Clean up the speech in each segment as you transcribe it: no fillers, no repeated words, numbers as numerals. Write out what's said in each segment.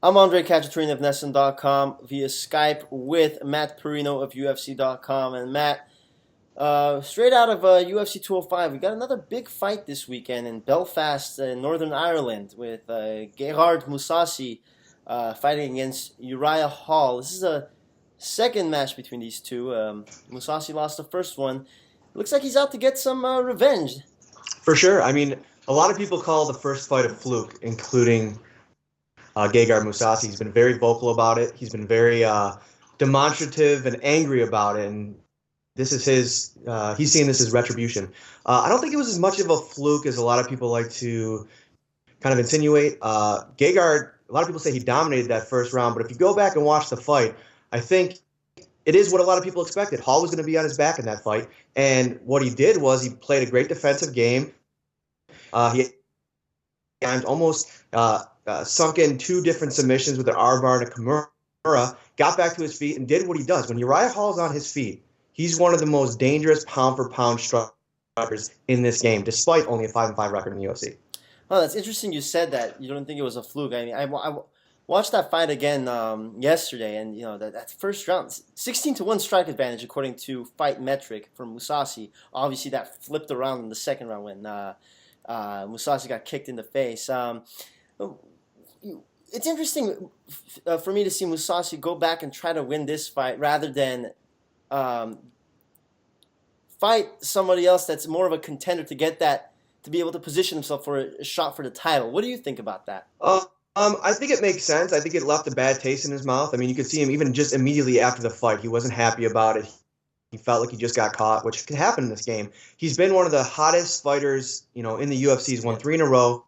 I'm Andre Cacciatore of Nesson.com via Skype with Matt Perino of UFC.com. And Matt, straight out of UFC 205, we got another big fight this weekend in Belfast, Northern Ireland, with Gegard Mousasi fighting against Uriah Hall. This is a second match between these two. Mousasi lost the first one. It looks like he's out to get some revenge. For sure. I mean, a lot of people call the first fight a fluke, including Gegard Mousasi. He's been very vocal about it. He's been very demonstrative and angry about it. And this is he's seeing this as retribution. I don't think it was as much of a fluke as a lot of people like to kind of insinuate. Gegard, a lot of people say he dominated that first round, but if you go back and watch the fight, I think it is what a lot of people expected. Hall was going to be on his back in that fight. And what he did was he played a great defensive game. He almost sunk in two different submissions with an armbar and a Kimura, got back to his feet, and did what he does. When Uriah Hall's on his feet, he's one of the most dangerous pound-for-pound strikers in this game, despite only a 5-5 record in the UFC. Oh, that's interesting you said that. You don't think it was a fluke. I mean, I watched that fight again yesterday, and that first round, 16-1 strike advantage according to Fight Metric for Mousasi. Obviously, that flipped around in the second round when Mousasi got kicked in the face. It's interesting for me to see Mousasi go back and try to win this fight rather than fight somebody else that's more of a contender to get that, to be able to position himself for a shot for the title. What do you think about that? I think it makes sense. I think it left a bad taste in his mouth. I mean, you could see him even just immediately after the fight. He wasn't happy about it. He felt like he just got caught, which could happen in this game. He's been one of the hottest fighters, in the UFC. He's won 3 in a row,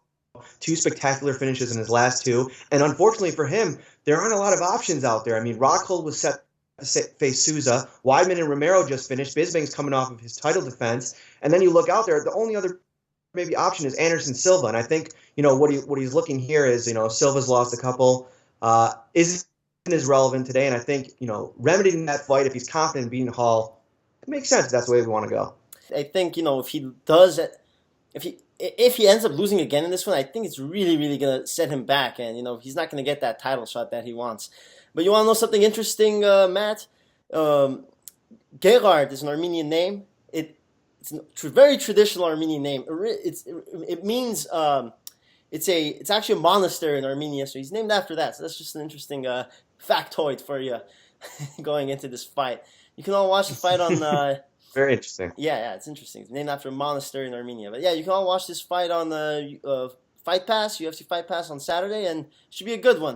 2 spectacular finishes in his last 2. And unfortunately for him, there aren't a lot of options out there. I mean, Rockhold was set to face Souza. Weidman and Romero just finished. Bisping's coming off of his title defense. And then you look out there, the only other maybe option is Anderson Silva. And I think, what he's looking here is, Silva's lost a couple, isn't as relevant today. And I think, remedying that fight, if he's confident in beating Hall, it makes sense. That's the way we want to go. I think, if he does it, if he ends up losing again in this one, I think it's really, really going to set him back. And, he's not going to get that title shot that he wants. But you want to know something interesting, Matt? Gegard is an Armenian name. It's a very traditional Armenian name. It means it's actually a monastery in Armenia, so he's named after that. So that's just an interesting factoid for you going into this fight. You can all watch the fight on. Very interesting. Yeah, it's interesting. It's named after a monastery in Armenia. But yeah, you can all watch this fight on the Fight Pass, UFC Fight Pass on Saturday, and it should be a good one.